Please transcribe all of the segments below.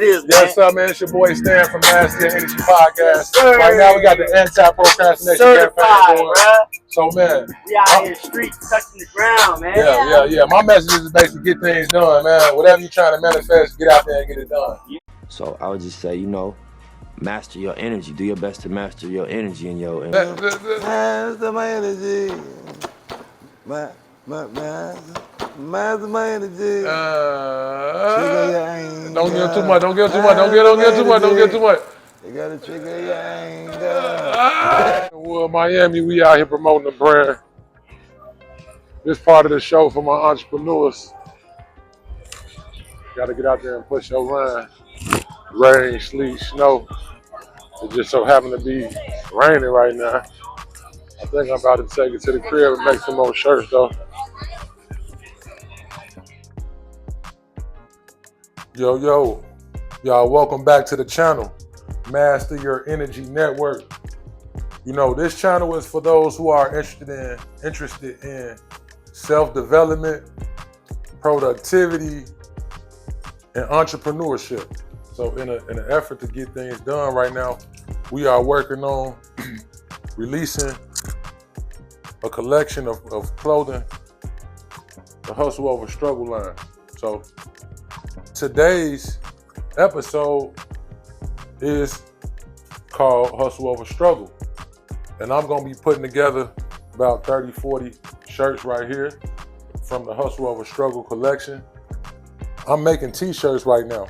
Yes, sir, man. It's your boy Stan from Master Your Energy Podcast. Yes, right now, we got the Anti-Procrastination Experiment going. So, man. We out here streets touching the ground, man. Yeah. My message is basically get things done, man. Whatever you're trying to manifest, get out there and get it done. So I would just say, master your energy. Do your best to master your energy and your energy. Master my energy. Master my energy. Don't give too much. Don't give too much. Don't give too much. You gotta trigger your anger. Well, Miami, we out here promoting the brand. This part of the show for my entrepreneurs. Gotta get out there and push your line. Rain, sleet, snow. It just so happened to be raining right now. I think I'm about to take it to the crib and make some more shirts though. Yo, y'all welcome back to the channel, Master Your Energy Network. This channel is for those who are interested in self-development, productivity, and entrepreneurship. So in an effort to get things done right now, we are working on releasing a collection of clothing, the Hustle Over Struggle line. So today's episode is called Hustle Over Struggle. And I'm gonna be putting together about 30, 40 shirts right here from the Hustle Over Struggle collection. I'm making t-shirts right now.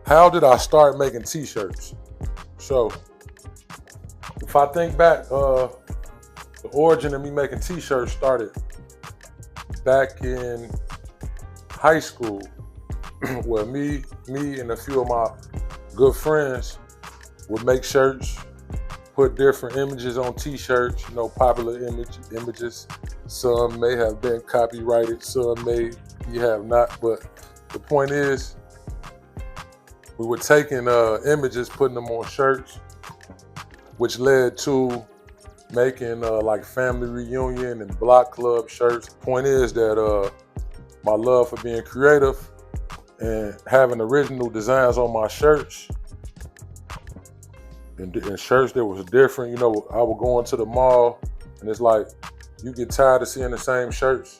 How did I start making t-shirts? So if I think back, the origin of me making t-shirts started back in high school, where me and a few of my good friends would make shirts, put different images on t-shirts, popular images. Some may have been copyrighted, some may have not, but the point is, we were taking images, putting them on shirts, which led to making like family reunion and block club shirts. Point is that my love for being creative and having original designs on my shirts and shirts that was different. I would go into the mall and it's like, you get tired of seeing the same shirts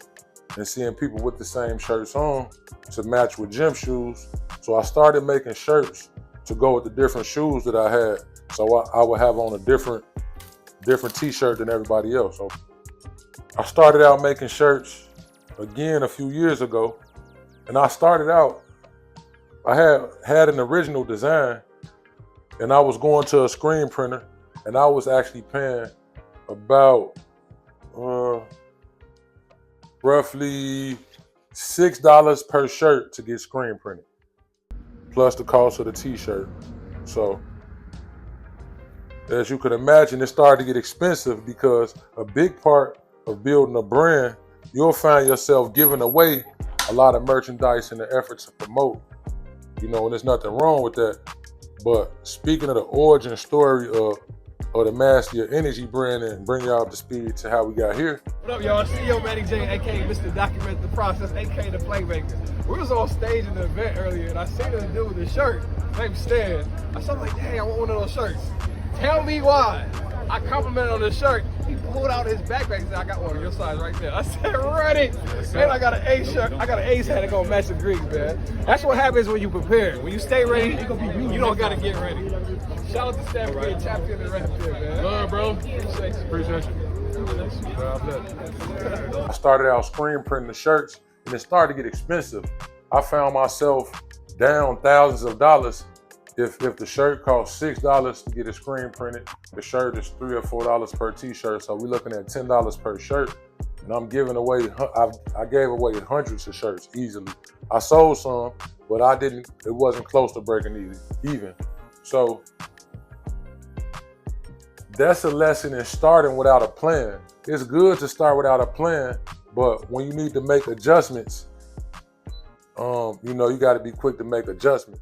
and seeing people with the same shirts on to match with gym shoes. So I started making shirts to go with the different shoes that I had. So I would have on a different t-shirt than everybody else. So I started out making shirts again a few years ago. And I started out, I had an original design and I was going to a screen printer and I was actually paying about roughly $6 per shirt to get screen printed, plus the cost of the t-shirt. So as you could imagine, it started to get expensive because a big part of building a brand, you'll find yourself giving away a lot of merchandise in the effort to promote, and there's nothing wrong with that. But speaking of the origin story of the Master Your Energy brand and bring y'all up to speed to how we got here. What up, y'all? CEO Manny J, aka Mr. Document the Process, aka the Playmaker. We was on stage in the event earlier, and I seen a dude with a shirt named Stan. I was like, dang, I want one of those shirts. Tell me why. I complimented on the shirt. He pulled out his backpack and said, I got one of your size right there. I said, ready. Man, I got an Ace shirt. I got an Ace hat that gonna match the greens, man. That's what happens when you prepare. When you stay ready, you don't gotta get ready. Shout out to Stan for being champion and rep here, man. Love, bro. Appreciate you. I started out screen printing the shirts and it started to get expensive. I found myself down thousands of dollars. If the shirt costs $6 to get a screen printed, the shirt is $3 or $4 per t-shirt. So we're looking at $10 per shirt. And I'm giving away, I gave away hundreds of shirts easily. I sold some, but it wasn't close to breaking even. So that's a lesson in starting without a plan. It's good to start without a plan, but when you need to make adjustments, you got to be quick to make adjustments.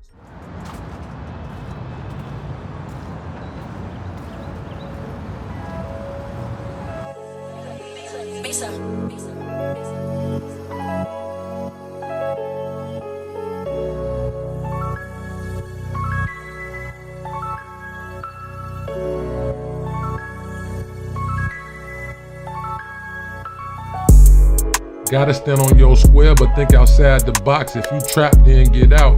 Gotta stand on your square, but think outside the box. If you trapped, then get out.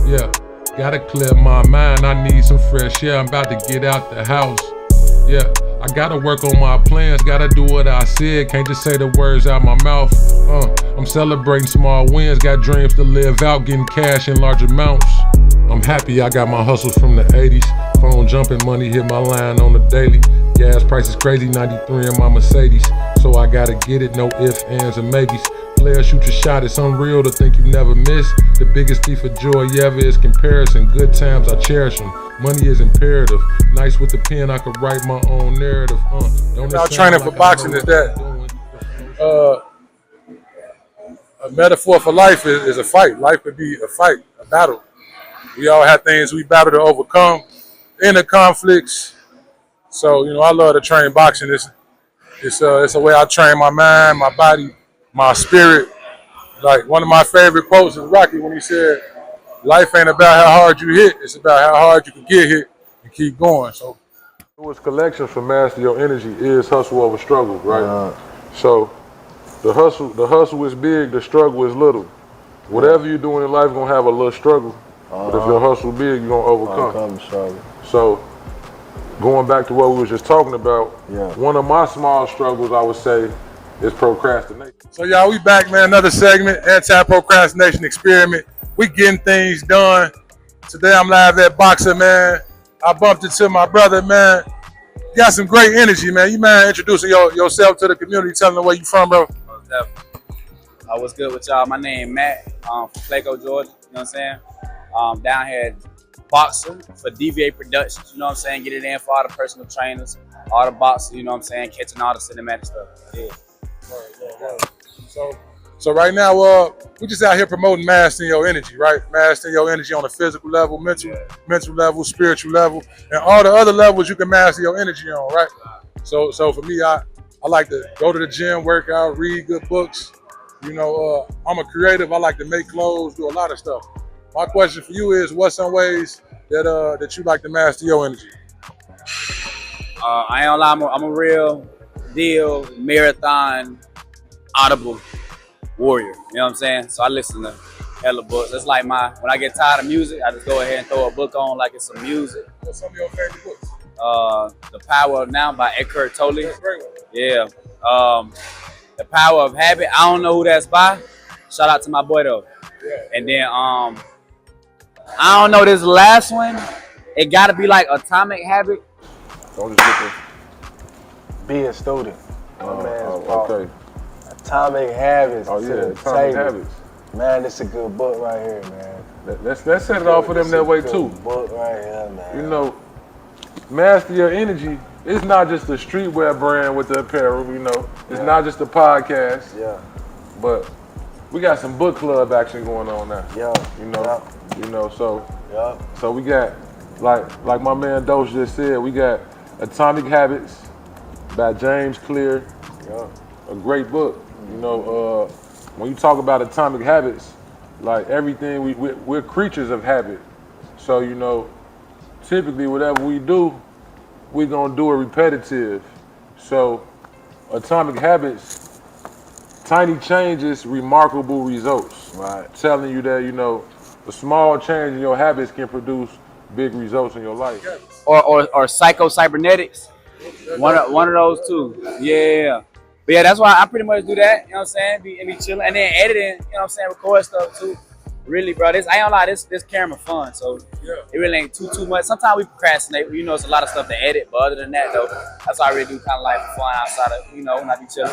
Yeah, gotta clear my mind. I need some fresh air. I'm about to get out the house. Yeah, I gotta work on my plans. Gotta do what I said. Can't just say the words out my mouth. I'm celebrating small wins. Got dreams to live out. Getting cash in large amounts. I'm happy I got my hustles from the 80s. Phone jumping, money hit my line on the daily. Gas prices crazy, 93 in my Mercedes. So I gotta get it, no ifs, ands, or maybes. Player shoot your shot, it's unreal to think you never miss. The biggest thief of joy ever is comparison. Good times, I cherish them. Money is imperative. Nice with the pen, I could write my own narrative. Our training for boxing is that a metaphor for life is a fight. Life could be a fight, a battle. We all have things we battle to overcome, inner conflicts. So, I love to train boxing. It's a way I train my mind, my body, my spirit. Like, one of my favorite quotes is Rocky when he said, life ain't about how hard you hit, it's about how hard you can get hit and keep going. So, Lewis Collection for Master Your Energy is hustle over struggle, right? So, the hustle is big, the struggle is little. Whatever you're doing in life gonna have a little struggle. But if your hustle big, you're gonna overcome. So, going back to what we was just talking about, one of my small struggles, I would say, is procrastination. So y'all, we back, man. Another segment, Anti-Procrastination Experiment. We getting things done. Today I'm live at Boxer, man. I bumped into my brother, man. You got some great energy, man. You, man, introducing yourself to the community, telling them where you from, bro. What's good with y'all? My name Matt, from Placo, Georgia. You know what I'm saying? Down here at Boxer for DVA Productions. You know what I'm saying? Get it in for all the personal trainers, all the boxers. You know what I'm saying? Catching all the cinematic stuff. Yeah. So right now, we just out here promoting mastering your energy, right? Mastering your energy on a physical level, mental level, spiritual level, and all the other levels you can master your energy on, right? So for me, I like to go to the gym, work out, read good books. I'm a creative. I like to make clothes, do a lot of stuff. My question for you is, what's some ways that you like to master your energy? I ain't gonna lie, I'm a real deal marathon audible warrior. You know what I'm saying? So I listen to hella books. It's like when I get tired of music, I just go ahead and throw a book on like it's some music. What's some of your favorite books? The Power of Now by Eckhart Tolle. That's a great one. Yeah. The Power of Habit. I don't know who that's by. Shout out to my boy though. Yeah. And then I don't know this last one. It gotta be like Atomic Habit. Don't just get to be a student. Okay. Atomic Habits. Atomic Habits. Man, this is a good book right here, man. Let's set it off for them that way too. Book right here, man. Master Your Energy. It's not just a streetwear brand with the apparel. It's not just a podcast. Yeah. But we got some book club action going on now. Yeah. So we got like my man Dosh just said, we got Atomic Habits by James Clear. Yeah. A great book. When you talk about atomic habits, like everything, we're creatures of habit. So, typically whatever we do, we're gonna do it repetitive. So atomic habits, tiny changes, remarkable results. Right. Telling you that, a small change in your habits can produce big results in your life. Or Psycho-Cybernetics. One of those two. Yeah. But yeah, that's why I pretty much do that, you know what I'm saying? Be chilling. And then editing, you know what I'm saying, record stuff too. Really, bro, I ain't gonna lie, this camera fun, so it really ain't too much. Sometimes we procrastinate, it's a lot of stuff to edit, but other than that though, that's all I really do, kind of like fun outside of, when I be chilling.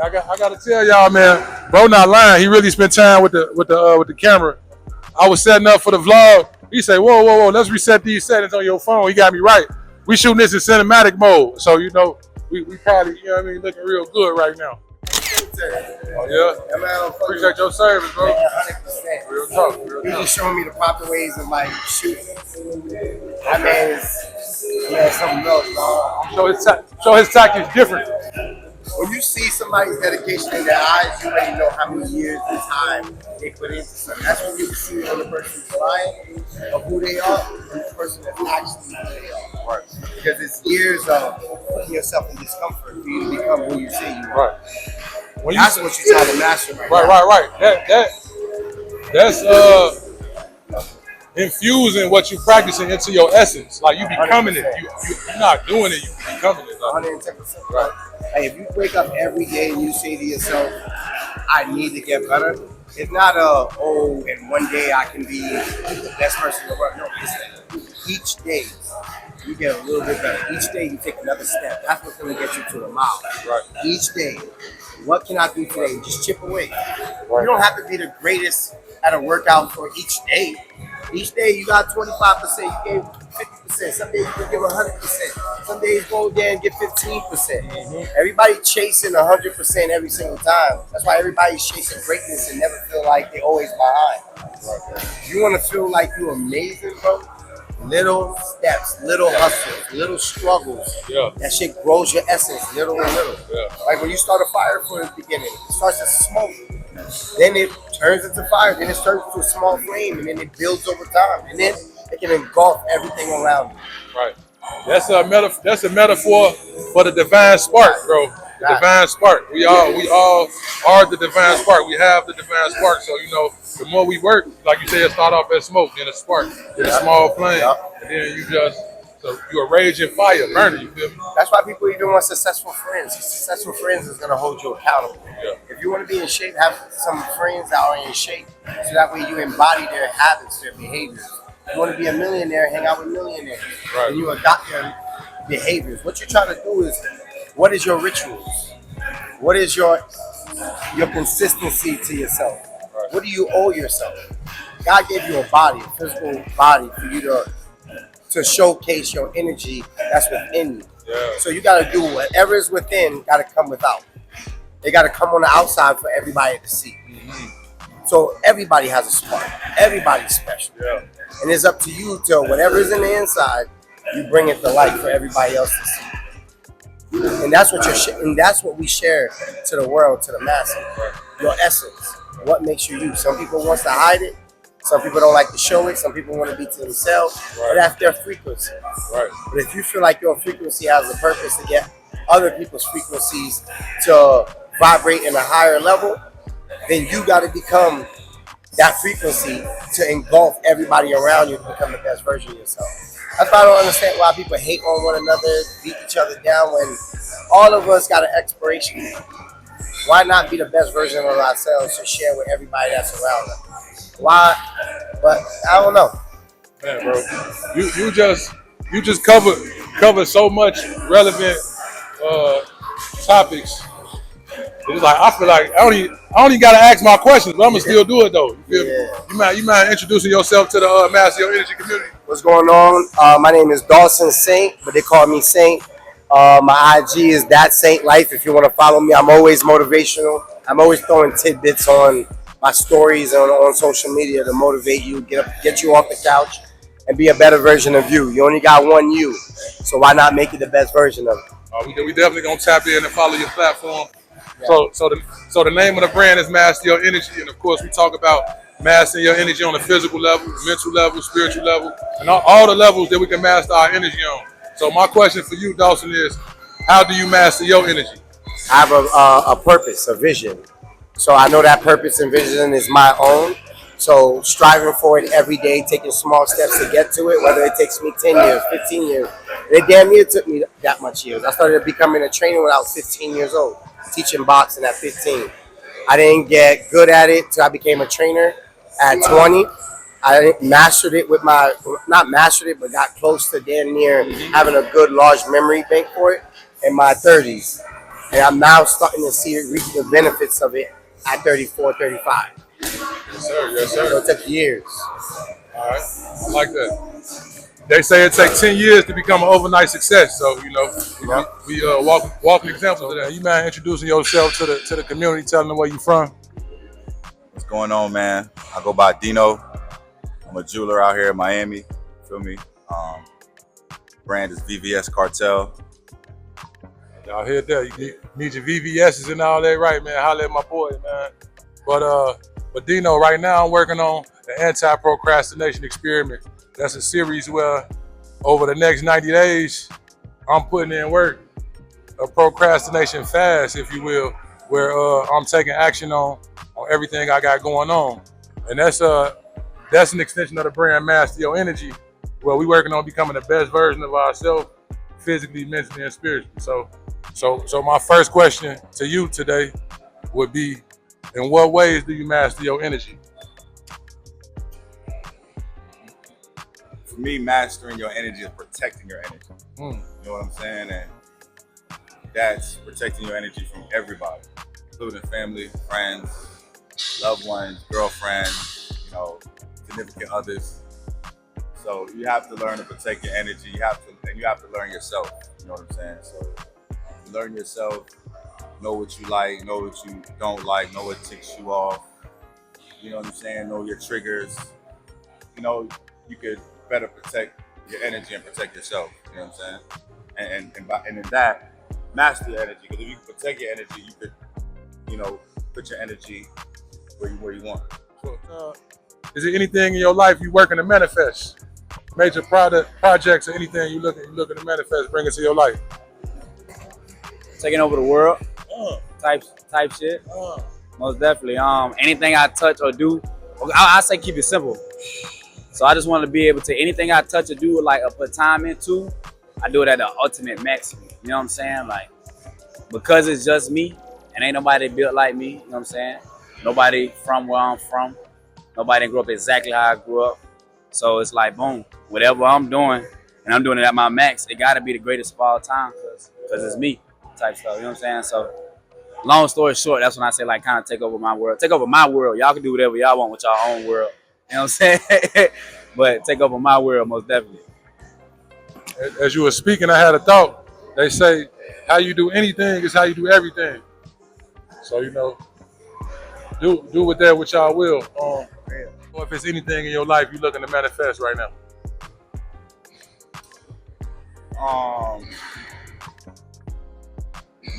I got to tell y'all, man, bro not lying. He really spent time with the camera. I was setting up for the vlog. He said, whoa, let's reset these settings on your phone. He got me right. We shooting this in cinematic mode, so we probably, looking real good right now. Oh yeah? Appreciate your service, bro. 100%. Real talk. You're just showing me the proper ways of like shooting. I mean, it's something else, dog. So his tactics different. When you see somebody's dedication in their eyes, you already know how many years and time they put into something. That's when you can see on the person's lying of who they are and the person that's actually who they are. Right. Because it's years of putting yourself in discomfort for you to become who you say you are. Right. when That's you what you're trying to master right now. right. That's infusing what you're practicing into your essence. Like you becoming it. 100%. You're not doing it. You becoming it. Like, 110%. Right. Hey, if you wake up every day and you say to yourself, I need to get better, it's not and one day I can be the best person in the world. No, it's each day you get a little bit better. Each day you take another step. That's what's going to get you to a mile. Right. Each day, what can I do today? Just chip away. You don't have to be the greatest at a workout for each day. Each day you got 25%, you gave 50%. Some days you can give 100%. Some days go there and get 15%. Everybody chasing 100% every single time. That's why everybody's chasing greatness and never feel like they're always behind. You want to feel like you're amazing, bro? Little steps, little hustles, little struggles. Yeah. That shit grows your essence little and little. Yeah. Like when you start a fire from the beginning, it starts to smoke. Then it turns into fire. Then it turns into a small flame. And then it builds over time. And then it can engulf everything around you. Right. That's a metaphor for the divine spark, bro. The divine spark. We all are the divine spark. We have the divine spark. So, the more we work, like you said, it start off as smoke, then a spark, then a small flame, and then you're a raging fire burning, you feel me? That's why people even want successful friends. Successful friends is going to hold you accountable. Yeah. If you want to be in shape, have some friends that are in shape. So that way you embody their habits, their behaviors. If you want to be a millionaire, hang out with millionaires. Right. And you adopt their behaviors. What you're trying to do is, what is your rituals? What is your consistency to yourself? Right. What do you owe yourself? God gave you a body, a physical body for you to showcase your energy that's within you. Yeah. So you got to do whatever is within, got to come without. They got to come on the outside for everybody to see. Mm-hmm. So everybody has a spark. Everybody's special. Yeah. And it's up to you to whatever is in the inside, you bring it to life for everybody else to see. And that's what we share to the world, to the masses. Your essence. What makes you you? Some people want to hide it. Some people don't like to show it. Some people want to be to themselves. Right. But that's their frequency. Right. But if you feel like your frequency has a purpose to get other people's frequencies to vibrate in a higher level, then you got to become that frequency to engulf everybody around you to become the best version of yourself. That's why I don't understand why people hate on one another, beat each other down when all of us got an expiration date. Why not be the best version of ourselves to share with everybody that's around us? Why? But I don't know. Man, bro, you just cover so much relevant topics. It's like I feel like I don't even gotta ask my questions, but I'm gonna still do it though. You feel me? You mind introducing yourself to the Master Your Energy community? What's going on? My name is Dawson Saint, but they call me Saint. My IG is That Saint Life. If you want to follow me, I'm always motivational. I'm always throwing tidbits on my stories on social media to motivate you, get you off the couch, and be a better version of you. You only got one you, so why not make it the best version of it? We definitely gonna tap in and follow your platform. Yeah. So the name of the brand is Master Your Energy, and of course we talk about mastering your energy on a physical level, mental level, spiritual level, and all the levels that we can master our energy on. So my question for you, Dawson, is how do you master your energy? I have a purpose, a vision. So I know that purpose and vision is my own. So striving for it every day, taking small steps to get to it, whether it takes me 10 years, 15 years. It damn near took me that much years. I started becoming a trainer when I was 15 years old, teaching boxing at 15. I didn't get good at it till I became a trainer at 20. I mastered it not mastered it, but got close to damn near having a good large memory bank for it in my 30s. And I'm now starting to reap the benefits of it at 34, 35. Yes, sir. Yes, sir. So it took years. All right. I like that. They say it takes 10 years to become an overnight success. So, we walking examples of that. You mind introducing yourself to the community, telling them where you from? What's going on, man? I go by Dino. I'm a jeweler out here in Miami. Feel me? Brand is VVS Cartel. Y'all hear that? You need your VVS's and all that, right, man? Holla at my boy, man. But Dino, right now I'm working on the Anti-Procrastination Experiment. That's a series where over the next 90 days, I'm putting in work, a procrastination fast, if you will, where I'm taking action on everything I got going on, and that's an extension of the brand Master Your Energy, where we working on becoming the best version of ourselves, physically, mentally, and spiritually. So my first question to you today would be, in what ways do you master your energy? For me, mastering your energy is protecting your energy. Mm. You know what I'm saying? And that's protecting your energy from everybody, including family, friends, loved ones, girlfriends, significant others. So you have to learn to protect your energy. You have to learn yourself. You know what I'm saying? So learn yourself, know what you like, know what you don't like, know what ticks you off. You know what I'm saying? Know your triggers. You could better protect your energy and protect yourself. You know what I'm saying? And in that, master your energy. Because if you can protect your energy, you could, put your energy where you want. Is there anything in your life you working to manifest? Major projects or anything you looking to manifest, bring it to your life? Taking over the world, type shit. Most definitely. Anything I touch or do, I say keep it simple. So I just want to be able to, anything I touch or do, like put time into, I do it at the ultimate maximum. You know what I'm saying? Like, because it's just me, and ain't nobody built like me. You know what I'm saying? Nobody from where I'm from. Nobody grew up exactly how I grew up. So it's like, boom, whatever I'm doing, and I'm doing it at my max, it got to be the greatest of all time, because it's me type stuff. You know what I'm saying? So long story short, that's when I say, like, kind of take over my world. Take over my world. Y'all can do whatever y'all want with your own world. You know what I'm saying? But take over my world, most definitely. As you were speaking, I had a thought. They say, how you do anything is how you do everything. So, do with that what y'all will. Or if it's anything in your life you're looking to manifest right now.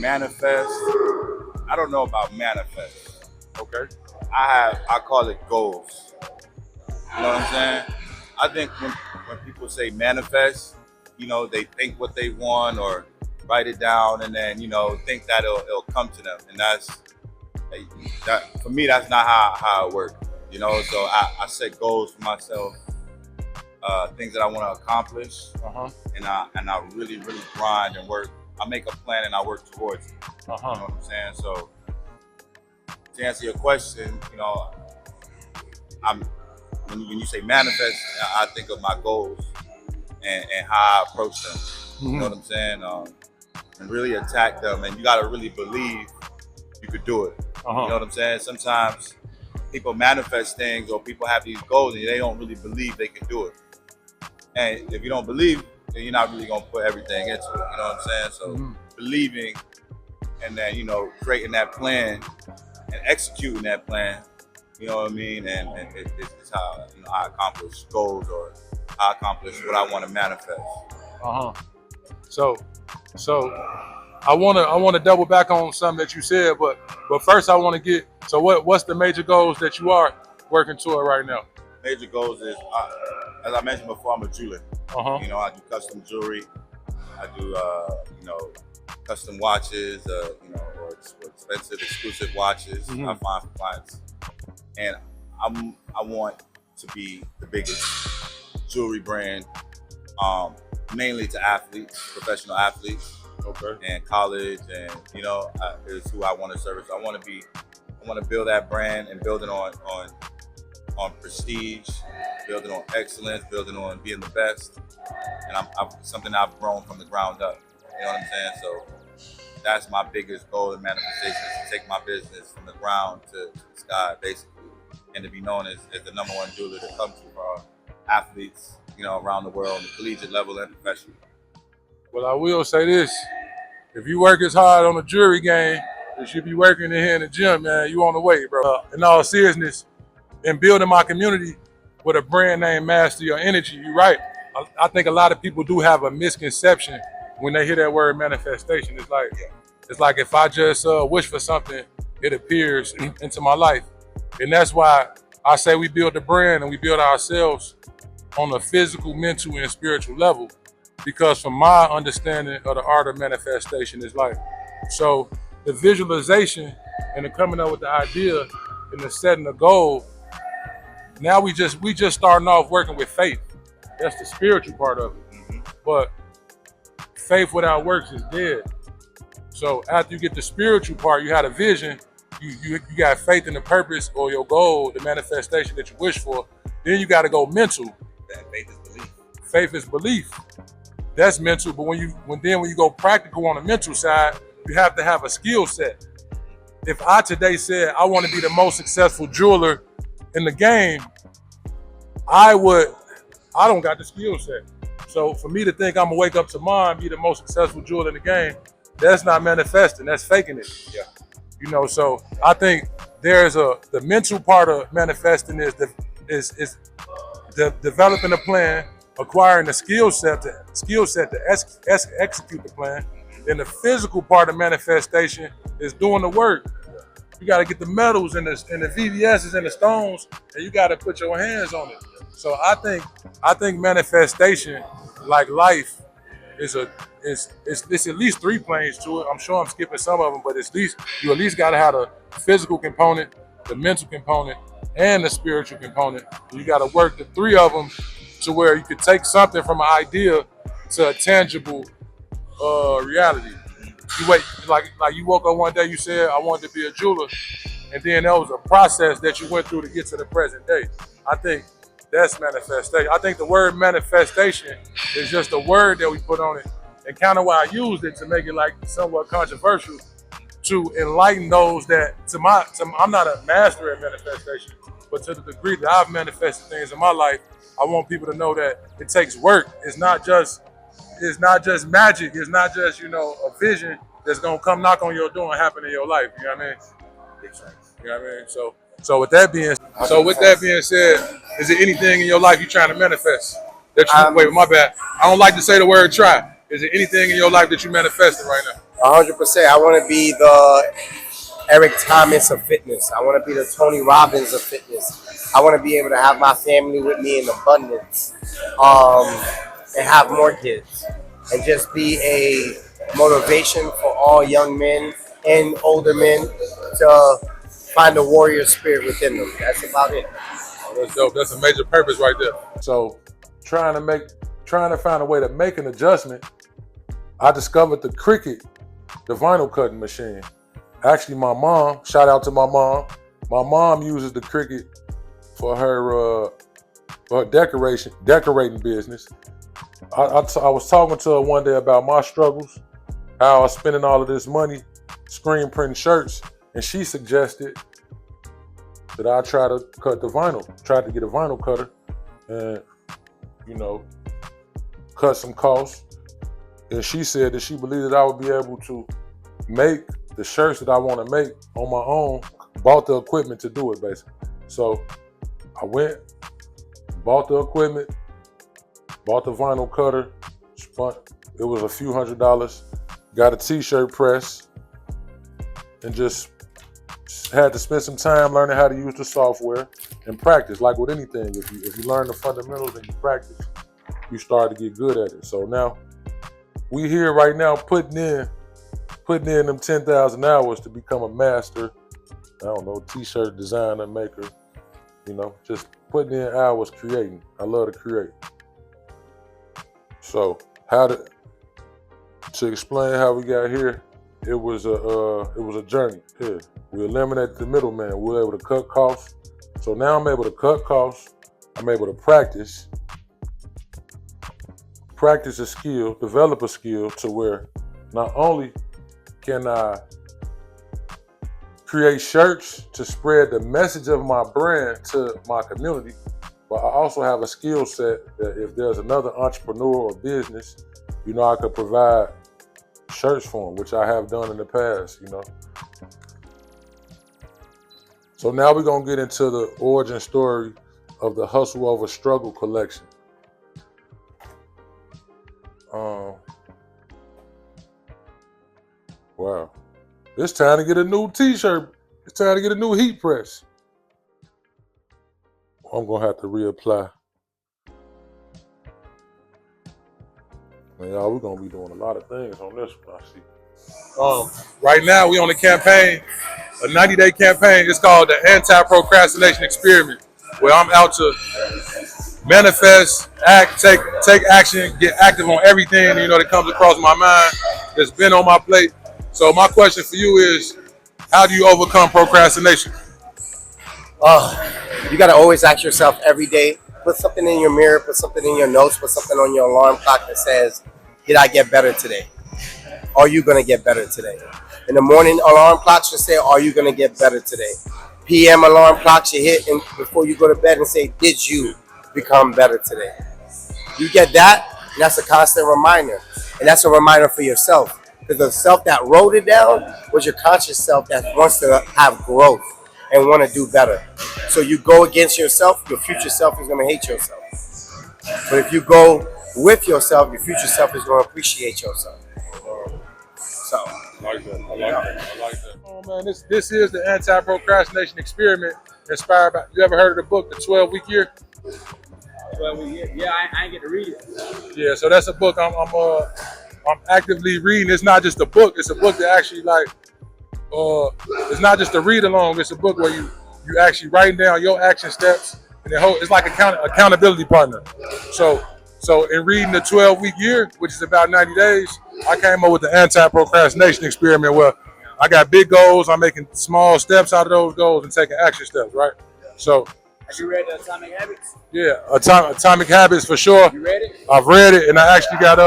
Manifest. I don't know about manifest. Okay. I call it goals. You know what I'm saying? I think when people say manifest, they think what they want or write it down and then, think that it'll come to them. And that for me, that's not how it works. So I set goals for myself, things that I want to accomplish, and I really, really grind and work. I make a plan and I work towards it. You know what I'm saying? So to answer your question, when you say manifest, I think of my goals and how I approach them. You know what I'm saying? And really attack them. And you got to really believe you could do it. You know what I'm saying? Sometimes people manifest things or people have these goals and they don't really believe they can do it. And if you don't believe, then you're not really going to put everything into it. You know what I'm saying? So believing and then, creating that plan and executing that plan, you know what I mean? And it's how I accomplish goals or I accomplish what I want to manifest. So I wanna double back on something that you said, but first I want to get, so what's the major goals that you are working toward right now? Major goals is, as I mentioned before, I'm a jeweler. I do custom jewelry. I do custom watches, or expensive exclusive watches. I find for clients, and I want to be the biggest jewelry brand, mainly to athletes, professional athletes, and college, and is who I want to service. I want to build that brand and build it on prestige, building on excellence, building on being the best, and I'm something I've grown from the ground up. You know what I'm saying? So that's my biggest goal and manifestation, is to take my business from the ground to the sky, basically, and to be known as the number one jeweler to come to for our athletes, around the world, on the collegiate level and professional. Well, I will say this: if you work as hard on the jewelry game as you be working in here in the gym, man, you on the way, bro. In all seriousness, in building my community with a brand name Master Your Energy, you're right. I think a lot of people do have a misconception when they hear that word manifestation. It's like if I just wish for something, it appears into my life. And that's why I say we build the brand and we build ourselves on a physical, mental, and spiritual level. Because from my understanding of the art of manifestation is like, so the visualization and the coming up with the idea and the setting the goal. Now we just starting off working with faith. That's the spiritual part of it. But faith without works is dead. So after you get the spiritual part, you had a vision, you got faith in the purpose or your goal, the manifestation that you wish for. Then you got to go mental. That faith is belief. Faith is belief. That's mental. But when you go practical on the mental side, you have to have a skill set. If I today said I want to be the most successful jeweler in the game, I don't got the skill set. So for me to think I'm gonna wake up tomorrow and be the most successful jeweler in the game, that's not manifesting, that's faking it. Yeah. You know, so I think there's the mental part of manifesting is developing a plan, acquiring the skill set to execute the plan. Then the physical part of manifestation is doing the work. You got to get the metals and the VVS's and the stones, and you got to put your hands on it. So I think manifestation, like life, it's at least 3 planes to it. I'm sure I'm skipping some of them, but you at least got to have the physical component, the mental component, and the spiritual component. You got to work the 3 of them to where you could take something from an idea to a tangible reality. You woke up one day, you said, I wanted to be a jeweler, and then that was a process that you went through to get to the present day. I think that's manifestation. I think the word manifestation is just a word that we put on it, and kind of why I used it to make it like somewhat controversial, to enlighten those that I'm not a master at manifestation, but to the degree that I've manifested things in my life, I want people to know that it takes work. It's not just magic. It's not just, a vision that's gonna come knock on your door and happen in your life. You know what I mean? You know what I mean? So with that being said, is there anything in your life you're trying to manifest? Wait, my bad. I don't like to say the word try. Is there anything in your life that you're manifesting right now? 100%. I want to be the Eric Thomas of fitness. I want to be the Tony Robbins of fitness. I want to be able to have my family with me in abundance, and have more kids, and just be a motivation for all young men and older men to find a warrior spirit within them. That's about it. Oh, that's dope. That's a major purpose right there. So trying to find a way to make an adjustment, I discovered the Cricut, the vinyl cutting machine. Actually, my mom, shout out to my mom uses the Cricut for her decorating business. I was talking to her one day about my struggles, how I was spending all of this money screen printing shirts, and she suggested that I try to cut the vinyl, tried to get a vinyl cutter and, cut some costs. And she said that she believed that I would be able to make the shirts that I want to make on my own, bought the equipment to do it basically. So I went, bought the equipment, bought the vinyl cutter, it was a few $100s, got a t-shirt press, and just had to spend some time learning how to use the software and practice. Like with anything, if you learn the fundamentals and you practice, you start to get good at it. So now we here right now putting in them 10,000 hours to become a master, t-shirt designer, maker, just putting in hours creating. I love to create. So to explain how we got here, it was a journey. Yeah. We eliminated the middleman. We were able to cut costs. So now I'm able to cut costs. I'm able to practice a skill, develop a skill to where not only can I create shirts to spread the message of my brand to my community, but I also have a skill set that if there's another entrepreneur or business, I could provide shirts for them, which I have done in the past, So now we're gonna get into the origin story of the Hustle Over Struggle collection. Wow. It's time to get a new t-shirt. It's time to get a new heat press. I'm gonna have to reapply. Man, y'all, we're gonna be doing a lot of things on this one, I see. Right now, we on a campaign, a 90-day campaign. It's called the Anti-Procrastination Experiment, where I'm out to manifest, act, take action, get active on everything that comes across my mind that's been on my plate. So my question for you is, how do you overcome procrastination? You got to always ask yourself every day. Put something in your mirror. Put something in your notes. Put something on your alarm clock that says, "Did I get better today? Are you gonna get better today?" In the morning, alarm clock should say, "Are you gonna get better today?" PM alarm clock should hit and before you go to bed and say, "Did you become better today?" You get that, and that's a constant reminder, and that's a reminder for yourself. Because the self that wrote it down was your conscious self that wants to have growth and want to do better. So you go against yourself, your future self is going to hate yourself. But if you go with yourself, your future self is going to appreciate yourself. So, I like that. Oh man, this is the Anti-Procrastination Experiment, inspired by. You ever heard of the book, The 12-Week Year? Yeah, I ain't get to read it. Yeah, so that's a book I'm actively reading. It's not just a book; it's a book that actually it's not just a read along. It's a book where you actually writing down your action steps, and it's like accountability partner. So in reading the 12-week year, which is about 90 days, I came up with the Anti-Procrastination Experiment, where I got big goals. I'm making small steps out of those goals and taking action steps. Right. So. Have you read the Atomic Habits? Yeah, Atomic Habits for sure. You read it? I've read it, and I actually got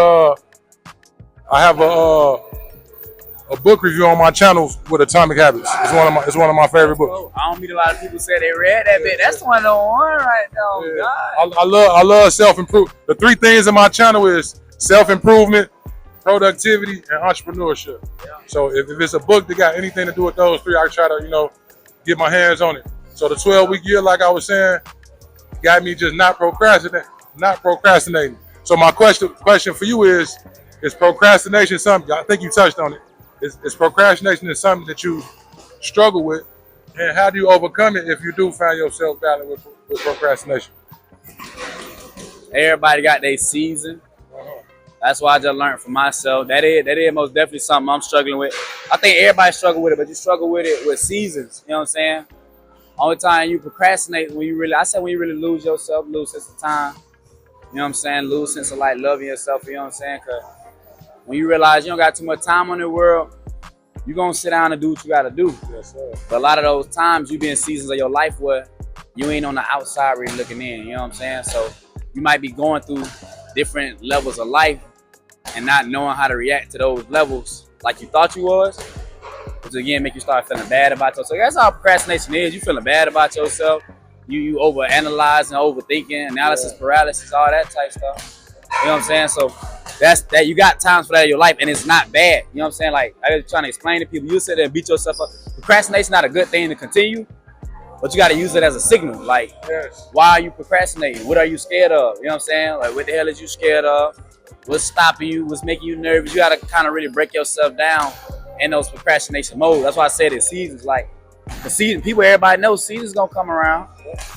I have a book review on my channel with Atomic Habits. It's one of my favorite books. I don't meet a lot of people say they read that bit. That's one on one right now. Yeah. God. I love self-improvement. The 3 things in my channel is self-improvement, productivity, and entrepreneurship. Yeah. So if it's a book that got anything to do with those 3, I try to get my hands on it. So the 12-week year, like I was saying, got me just not procrastinating. So my question for you is procrastination something? I think you touched on it. Is procrastination something that you struggle with, and how do you overcome it if you do find yourself battling with procrastination? Everybody got their season. That's why I just learned from myself. That is most definitely something I'm struggling with. I think everybody struggle with it, but you struggle with it with seasons. You know what I'm saying? Only time you procrastinate when you really lose yourself, lose sense of time. You know what I'm saying? Lose sense of loving yourself. You know what I'm saying? Because when you realize you don't got too much time on the world, you're going to sit down and do what you got to do. Yes, sir. But a lot of those times you be in seasons of your life where you ain't on the outside really looking in. You know what I'm saying? So you might be going through different levels of life and not knowing how to react to those levels like you thought you was. Which again make you start feeling bad about yourself. That's all procrastination is. You feeling bad about yourself. You overanalyze and overthinking, analysis paralysis, all that type stuff. You know what I'm saying? So that's that. You got times for that in your life, and it's not bad. You know what I'm saying? Like I was trying to explain to people, you sit there and beat yourself up. Procrastination not a good thing to continue, but you got to use it as a signal. Like, why are you procrastinating? What are you scared of? You know what I'm saying? Like, what the hell is you scared of? What's stopping you? What's making you nervous? You got to kind of really break yourself down in those procrastination modes. That's why I said it's seasons. Like the season, everybody knows seasons gonna come around.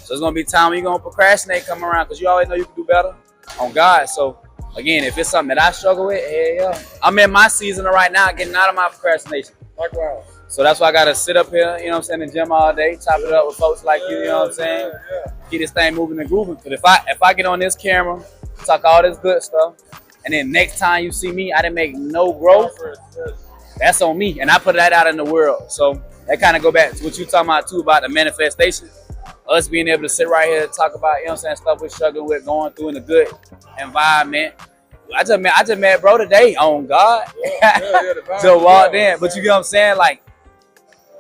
So it's gonna be time when you're gonna procrastinate come around because you always know you can do better on God. So again, if it's something that I struggle with, yeah, I'm in my season right now, getting out of my procrastination. Likewise. So that's why I gotta sit up here, you know what I'm saying, in the gym all day, chop it up with folks like you know what I'm saying? Keep this thing moving and grooving. But if I get on this camera, talk all this good stuff, and then next time you see me, I didn't make no growth. That's on me, and I put that out in the world. So that kind of go back to what you talking about too, about the manifestation. Us being able to sit right here and talk about, you know what I'm saying, stuff we're struggling with, going through in a good environment. I just met bro today on God. So walked in. But you get what I'm saying? Like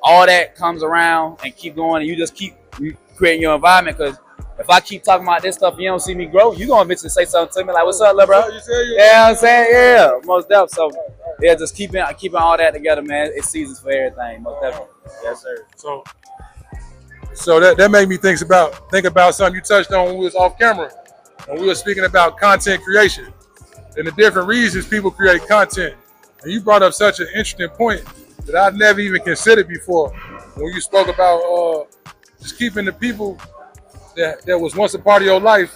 all that comes around and keep going, and you just keep creating your environment. Because if I keep talking about this stuff, you don't see me grow, you gonna eventually say something to me like, "What's up, little bro?" Yeah, I'm saying, yeah, most definitely. So yeah, just keeping all that together, man. It's seasons for everything, most definitely. Yes, sir. So that made me think about something you touched on when we was off camera, and we were speaking about content creation and the different reasons people create content. And you brought up such an interesting point that I'd never even considered before when you spoke about just keeping the people that was once a part of your life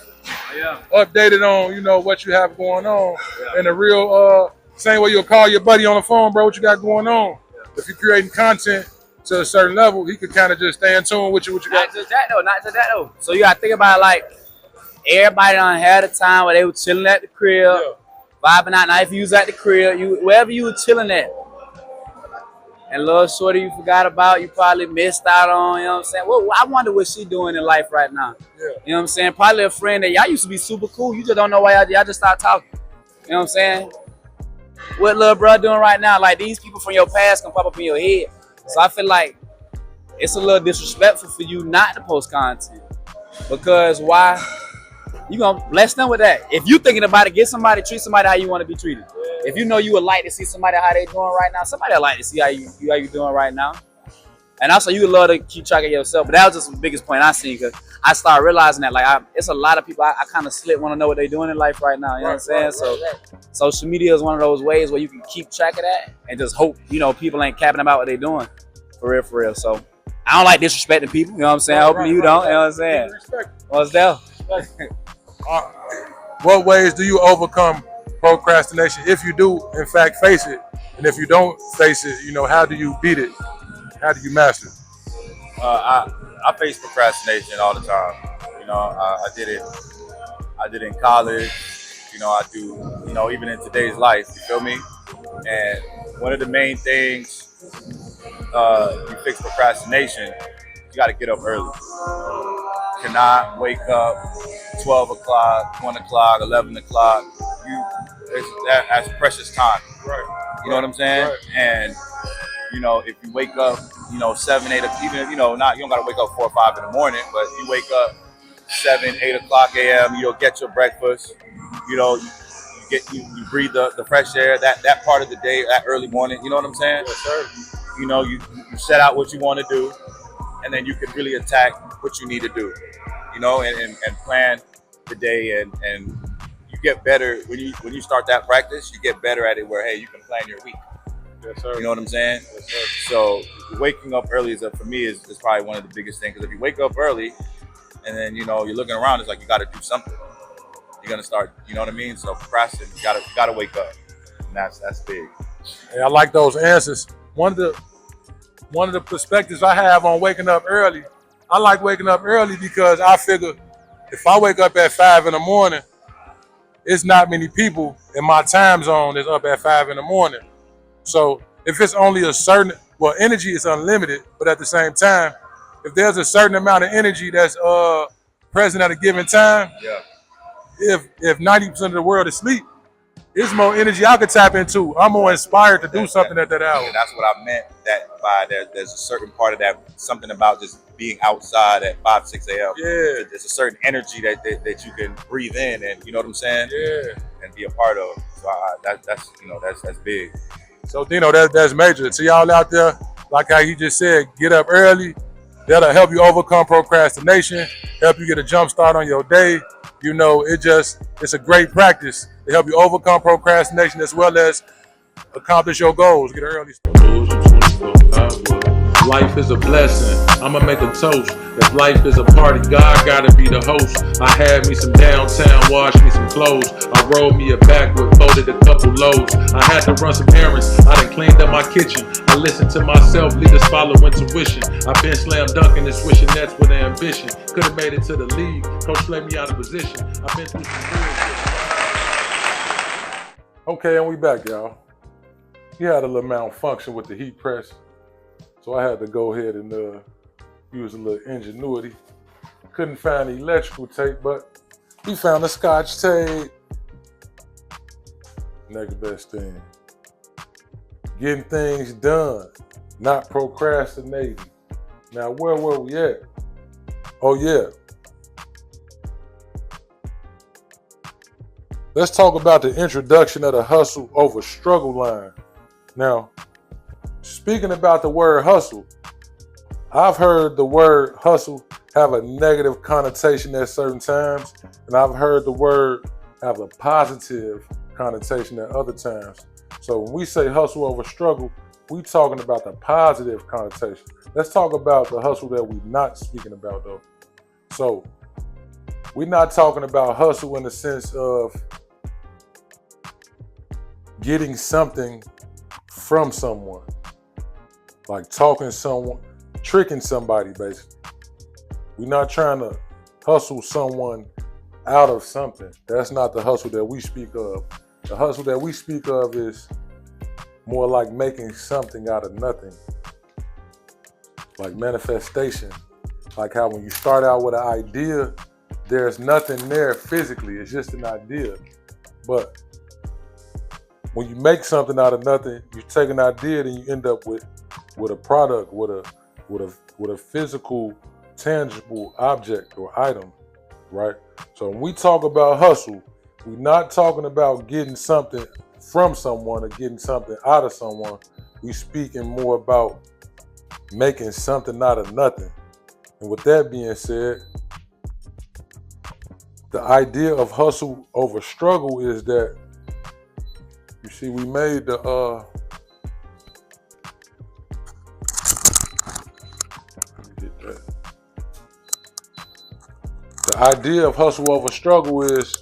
updated on what you have going on, and the real Same way you'll call your buddy on the phone, bro, what you got going on? If you're creating content to a certain level, he could kind of just stay in tune with you, what you got. Not just that though. So you gotta think about it like everybody done had a time where they were chilling at the crib, vibing out. Now if you was at the crib, wherever you were chilling at, and little shorty you forgot about, you probably missed out on, you know what I'm saying? Well, I wonder what she doing in life right now. You know what I'm saying? Probably a friend that y'all used to be super cool. You just don't know why y'all just start talking. You know what I'm saying? What little bro doing right now? Like these people from your past can pop up in your head. So I feel like it's a little disrespectful for you not to post content. Because why? You gonna bless them with that. If you thinking about it, get somebody, treat somebody how you want to be treated. If you know you would like to see somebody how they doing right now, somebody would like to see how you doing right now. And also you would love to keep track of yourself. But that was just the biggest point I seen, because I started realizing that like it's a lot of people I kind of slick want to know what they're doing in life right now. You know what I'm saying? So social media is one of those ways where you can keep track of that and just hope, people ain't capping about what they're doing. For real. So I don't like disrespecting people, you know what I'm saying? Hopefully you don't, you know what I'm saying? What's that? What ways do you overcome procrastination if you do, in fact, face it? And if you don't face it, how do you beat it? How do you master it? I face procrastination all the time. I did it. I did it in college. I do. Even in today's life. You feel me? And one of the main things you fix procrastination, you got to get up early. You cannot wake up 12 o'clock, 1 o'clock, 11 o'clock. That's precious time. Right. You know what I'm saying? Right. And if you wake up, 7, 8, even if you don't gotta wake up 4 or 5 in the morning, but you wake up 7, 8 o'clock a.m. You'll get your breakfast. You breathe the fresh air. That part of the day, that early morning. You know what I'm saying? Yes, sir. You set out what you want to do, and then you can really attack what you need to do. And plan the day, and you get better when you start that practice. You get better at it. Where you can plan your week. Yes, sir. You know what I'm saying? Yes, sir. So waking up early for me is probably one of the biggest things. Because if you wake up early, and then you're looking around, it's like you got to do something. You're gonna start. You know what I mean? So procrastinating, you gotta wake up. And that's big. Hey, I like those answers. One of the perspectives I have on waking up early, I like waking up early because I figure if I wake up at 5 in the morning, it's not many people in my time zone that's up at 5 in the morning. So if it's only energy is unlimited, but at the same time, if there's a certain amount of energy that's present at a given time, if 90% of the world is asleep, it's more energy I could tap into. I'm more inspired to do something at that hour. And that's what I meant there's a certain part of that, something about just being outside at 5, 6 a.m. Yeah. There's a certain energy that you can breathe in, and you know what I'm saying? Yeah. And be a part of. So that's big. So Dino, that's major. To y'all out there, like how he just said, get up early. That'll help you overcome procrastination, help you get a jump start on your day. It's a great practice to help you overcome procrastination as well as accomplish your goals. Get an early start. Life is a blessing. I'ma make a toast. If life is a party, God gotta be the host. I had me some downtown, washed me some clothes. I rolled me a backwood, folded a couple loads. I had to run some errands. I done cleaned up my kitchen. I listened to myself, leaders follow intuition. I've been slam dunking and swishing nets with ambition. Could've made it to the league. Coach played me out of position. I've been through some bullshit. Okay, and we back, y'all. He had a little malfunction with the heat press. So I had to go ahead and use a little ingenuity. Couldn't find the electrical tape, but he found the Scotch tape. Next best thing. Getting things done, not procrastinating. Now, where were we at? Oh, yeah. Let's talk about the introduction of the hustle over struggle line. Now, speaking about the word hustle, I've heard the word hustle have a negative connotation at certain times, and I've heard the word have a positive connotation at other times. So when we say hustle over struggle, we talking about the positive connotation. Let's talk about the hustle that we're not speaking about though. So we're not talking about hustle in the sense of getting something from someone, like talking to someone, tricking somebody, basically. We're not trying to hustle someone out of something. That's not the hustle that we speak of. The hustle that we speak of is more like making something out of nothing, like manifestation. Like how when you start out with an idea, there's nothing there physically, it's just an idea. But when you make something out of nothing, you take an idea and you end up with a product, with a physical, tangible object or item, right? So when we talk about hustle, we're not talking about getting something from someone or getting something out of someone. We speaking more about making something out of nothing. And with that being said, the idea of hustle over struggle is that, you see, we made the idea of hustle over struggle is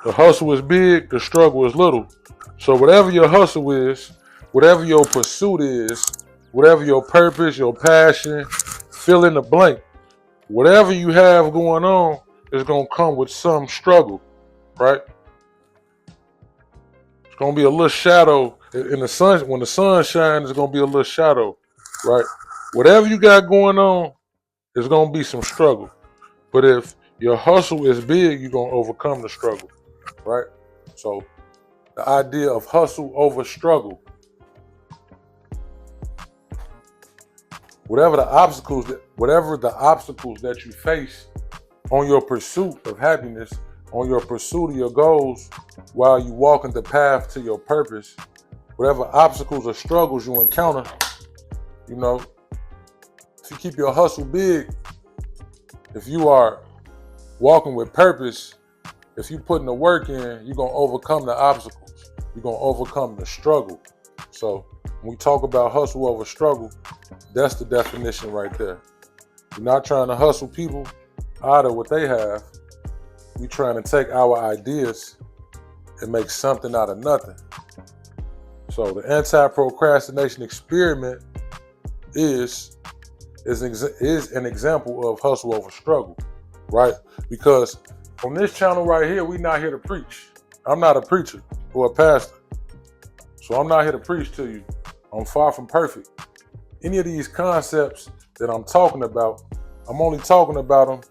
the hustle is big, the struggle is little. So whatever your hustle is, whatever your pursuit is, whatever your purpose, your passion, fill in the blank. Whatever you have going on is gonna come with some struggle, right? It's gonna be a little shadow in the sun. When the sun shines, it's gonna be a little shadow, right? Whatever you got going on, there's gonna be some struggle. But if your hustle is big, you're gonna overcome the struggle, right? So the idea of hustle over struggle. Whatever the obstacles that you face on your pursuit of happiness, on your pursuit of your goals, while you walking the path to your purpose, whatever obstacles or struggles you encounter, you know, if you keep your hustle big, if you are walking with purpose, if you putting the work in, you're gonna overcome the obstacles. You're gonna overcome the struggle. So when we talk about hustle over struggle, that's the definition right there. We're not trying to hustle people out of what they have. We're trying to take our ideas and make something out of nothing. So the Anti-Procrastination Experiment is an example of hustle over struggle, right? Because on this channel right here, we're not here to preach. I'm not a preacher or a pastor. So I'm not here to preach to you. I'm far from perfect. Any of these concepts that I'm talking about, I'm only talking about them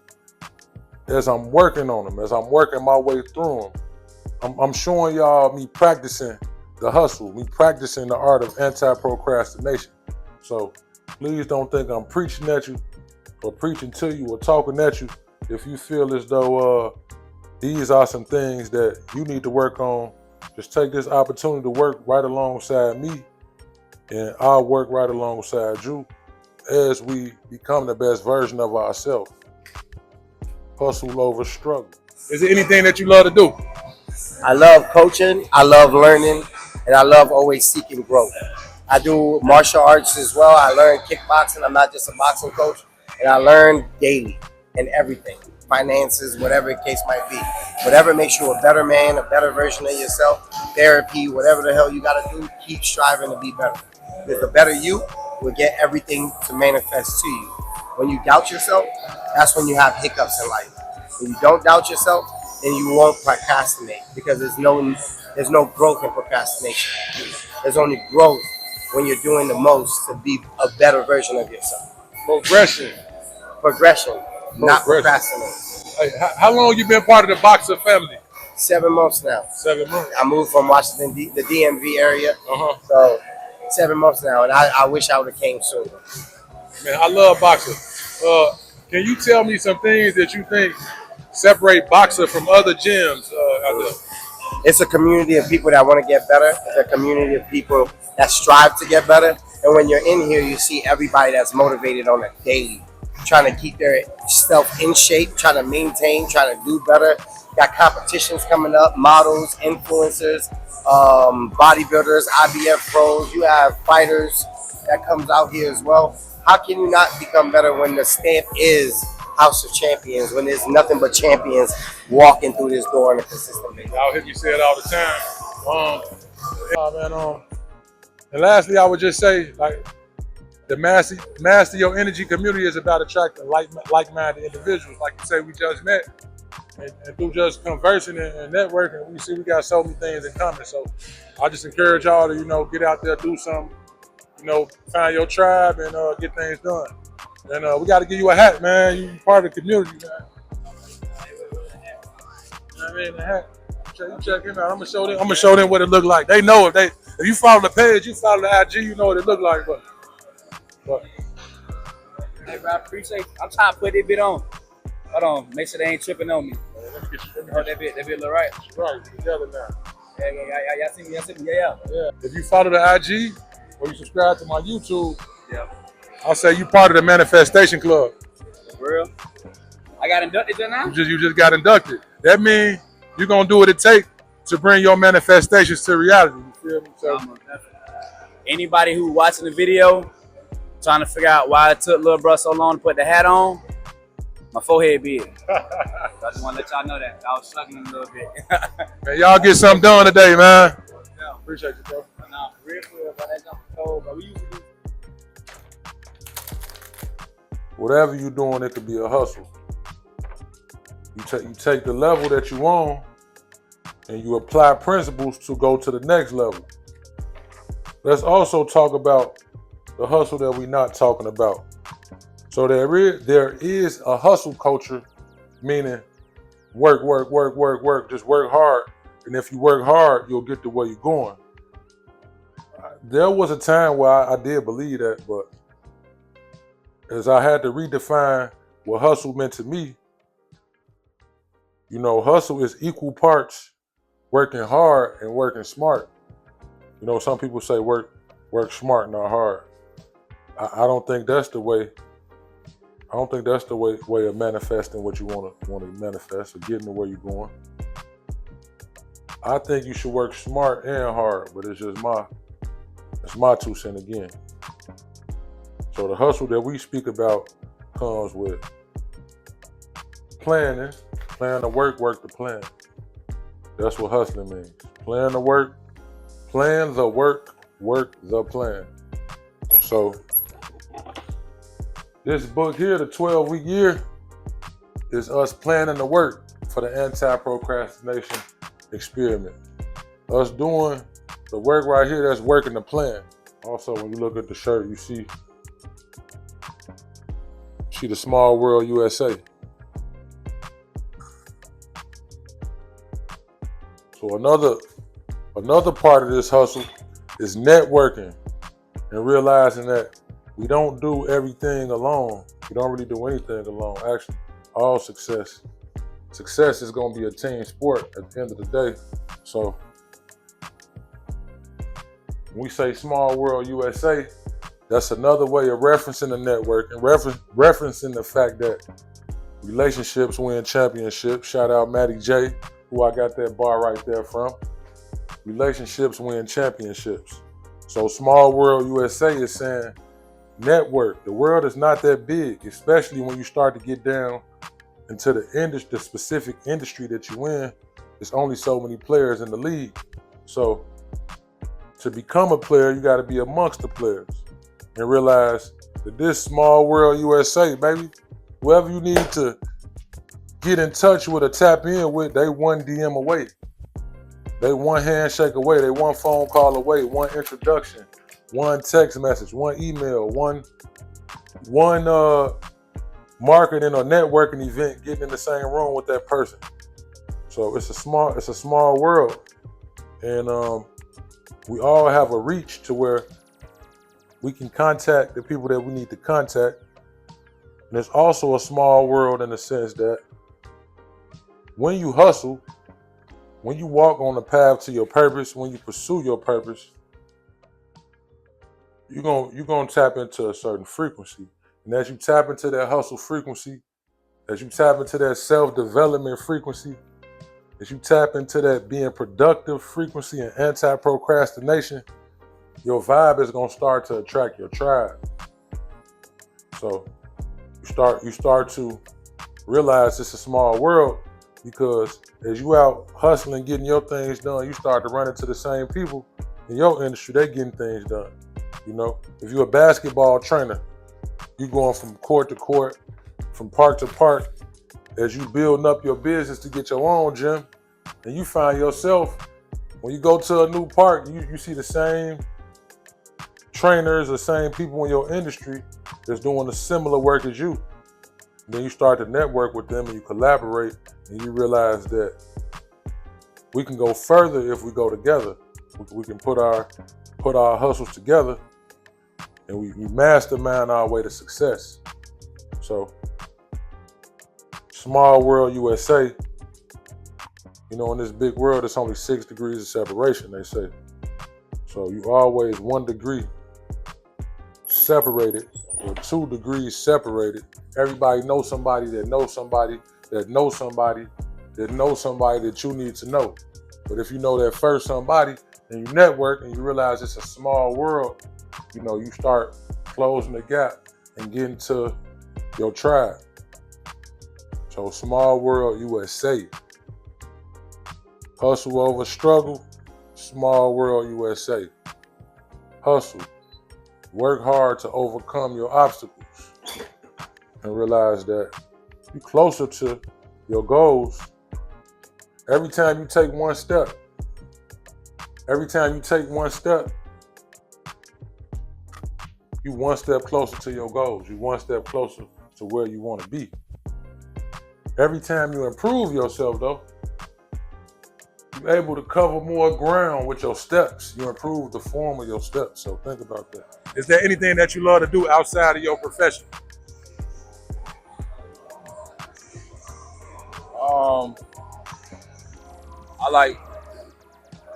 as I'm working on them, as I'm working my way through them. I'm showing y'all me practicing the hustle, me practicing the art of anti-procrastination. So please don't think I'm preaching at you or preaching to you or talking at you if you feel as though these are some things that you need to work on. Just take this opportunity to work right alongside me, and I'll work right alongside you as we become the best version of ourselves. Hustle over struggle. Is there anything that you love to do? I love coaching, I love learning, and I love always seeking growth. I do martial arts as well. I learn kickboxing. I'm not just a boxing coach. And I learn daily and everything. Finances, whatever the case might be. Whatever makes you a better man, a better version of yourself. Therapy, whatever the hell you got to do, keep striving to be better. Because the better you will get everything to manifest to you. When you doubt yourself, that's when you have hiccups in life. When you don't doubt yourself, then you won't procrastinate. Because there's no growth in procrastination. There's only growth when you're doing the most to be a better version of yourself. Progression, not procrastinating. Hey, how long you been part of the boxer family? 7 months now. 7 months. I moved from Washington, the DMV area. So 7 months now, and I wish I would have came sooner. Man, I love boxing. Can you tell me some things that you think separate boxer from other gyms out there? It's a community of people that want to get better. It's a community of people that strive to get better. And when you're in here, you see everybody that's motivated on a daily, trying to keep their self in shape, trying to maintain, trying to do better. Got competitions coming up, models, influencers, bodybuilders, IBF pros. You have fighters that comes out here as well. How can you not become better when the stamp is House of Champions, when there's nothing but champions walking through this door on a consistent basis? Y'all hear me say it all the time. And lastly, I would just say, like, the master your energy community is about attracting like-minded individuals. Like you say, we just met, and through just conversing and networking, we see we got so many things in common. So I just encourage y'all to, get out there, do something, find your tribe and get things done. And we got to give you a hat, man. You part of the community, man. You know what I mean? The hat. You check him out. I'm gonna show them what it look like. They know if you follow the page, you follow the IG, you know what it look like. But Hey, bro, I appreciate it. I'm trying to put this bit on. Hold on, make sure they ain't tripping on me. Oh, that bit look right. Right, together now. Yeah, y'all see me, yeah. If you follow the IG or you subscribe to my YouTube, Yeah. I'll say you part of the Manifestation Club. For real? I got inducted just now? You just got inducted. That means you're gonna do what it takes to bring your manifestations to reality. You feel me? So, anybody who watching the video, trying to figure out why it took little bro so long to put the hat on, my forehead big. I just want to let y'all know that. I was struggling a little bit. Man, y'all get something done today, man. Yeah. Appreciate you, bro. Nah, real, but that jump cold, but we used to do. Whatever you're doing, it could be a hustle. You take the level that you on and you apply principles to go to the next level. Let's also talk about the hustle that we're not talking about. So there is a hustle culture, meaning work, just work hard. And if you work hard, you'll get to where you're going. There was a time where I did believe that, but as I had to redefine what hustle meant to me, hustle is equal parts working hard and working smart. Some people say work smart, not hard. I don't think that's the way. I don't think that's the way of manifesting what you want to manifest or getting to where you're going. I think you should work smart and hard, but it's my 2 cents again. So the hustle that we speak about comes with planning, plan the work the plan. That's what hustling means. Plan the work the plan. So this book here, the 12-week year, is us planning the work for the Anti-Procrastination Experiment. Us doing the work right here that's working the plan. Also, when you look at the shirt, you see the Small World USA. So another part of this hustle is networking and realizing that we don't do everything alone. We don't really do anything alone. Actually, all success is going to be a team sport at the end of the day. So when we say Small World USA, that's another way of referencing the network and referencing the fact that relationships win championships. Shout out Matty J, who I got that bar right there from. Relationships win championships. So Small World USA is saying network. The world is not that big, especially when you start to get down into the specific industry that you in. There's only so many players in the league. So to become a player, you got to be amongst the players and realize that this Small World USA, baby, whoever you need to get in touch with or tap in with, they one DM away. They one handshake away. They one phone call away. One introduction. One text message. One email. One marketing or networking event, getting in the same room with that person. So it's a small world, and we all have a reach to where we can contact the people that we need to contact. And it's also a small world in the sense that when you hustle, when you walk on the path to your purpose, when you pursue your purpose, you're gonna tap into a certain frequency. And as you tap into that hustle frequency, as you tap into that self-development frequency, as you tap into that being productive frequency and anti-procrastination, your vibe is gonna start to attract your tribe. So you start to realize it's a small world because as you out hustling, getting your things done, you start to run into the same people in your industry. They getting things done. You know, if you're a basketball trainer, you going from court to court, from park to park, as you building up your business to get your own gym, and you find yourself, when you go to a new park, you see the same trainers, the same people in your industry that's doing the similar work as you. Then you start to network with them and you collaborate, and you realize that we can go further if we go together. We can put our hustles together, and we mastermind our way to success. So, small world USA, you know, in this big world, it's only 6 degrees of separation, they say. So you always 1 degree separated, or 2 degrees separated. Everybody knows somebody that knows somebody that knows somebody that knows somebody that you need to know. But if you know that first somebody, and you network and you realize it's a small world, you know, you start closing the gap and getting to your tribe. So small world USA. Hustle over struggle, small world USA. Hustle. Work hard to overcome your obstacles and realize that you're closer to your goals every time you take one step. Every time you take one step, you 1 step closer to your goals. You 1 step closer to where you want to be. Every time you improve yourself, though, you're able to cover more ground with your steps. You improve the form of your steps. So think about that. Is there anything that you love to do outside of your profession?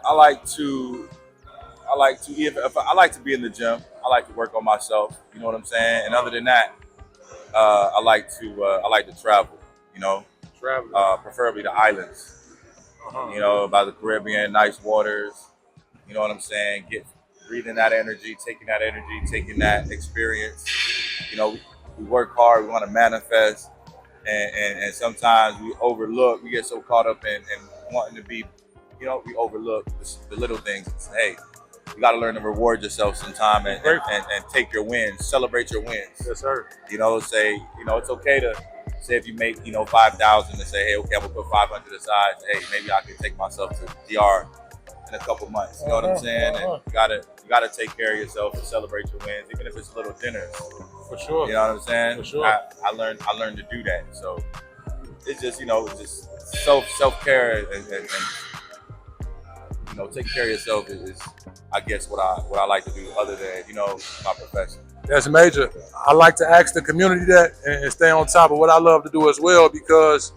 I like to be in the gym. I like to work on myself. You know what I'm saying? And other than that, I like to travel. You know, preferably the islands. You know, by the Caribbean, nice waters. You know what I'm saying? Breathing that energy, taking that experience. You know, we work hard. We want to manifest, and sometimes we get so caught up in wanting to be, you know, we overlook the little things. Hey, you got to learn to reward yourself sometime and take your wins, celebrate your wins. Yes, sir. You know, it's okay to say if you make, 5,000 and say, hey, okay, I'm gonna put 500 aside. Hey, maybe I can take myself to DR in a couple months. You know what I'm saying? And you gotta take care of yourself and celebrate your wins, even if it's little dinners. For sure. You know what I'm saying? For sure. I learned to do that. So it's just, just self-care and taking care of yourself is I guess what I like to do other than, my profession. That's major. I like to ask the community that and stay on top of what I love to do as well, because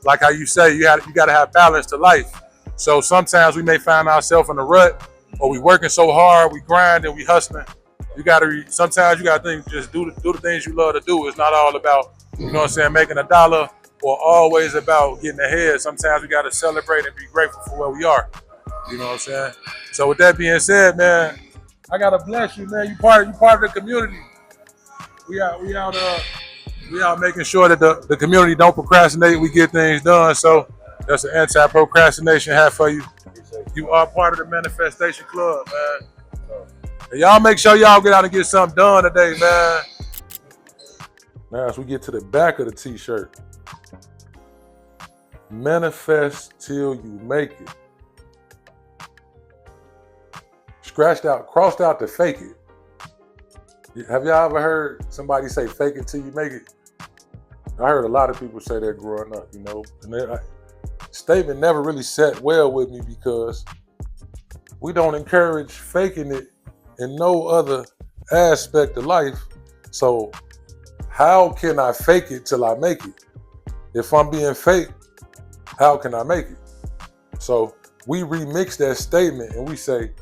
like how you say, you got to have balance to life. So sometimes we may find ourselves in a rut, or we working so hard, we grind and we hustling. Sometimes you got to think, just do the things you love to do. It's not all about, making a dollar, or always about getting ahead. Sometimes we got to celebrate and be grateful for where we are. You know what I'm saying? So with that being said, man, I gotta bless you, man. You part of the community. We out making sure that the community don't procrastinate. We get things done. So that's an anti-procrastination hat for you. You are part of the Manifestation Club, man. And y'all make sure y'all get out and get something done today, man. Now, as we get to the back of the t-shirt, manifest till you make it. Crossed out to fake it. Have y'all ever heard somebody say fake it till you make it? I heard a lot of people say that growing up, and that statement never really sat well with me, because we don't encourage faking it in no other aspect of life. So how can I fake it till I make it? If I'm being fake, how can I make it? So we remix that statement and we say,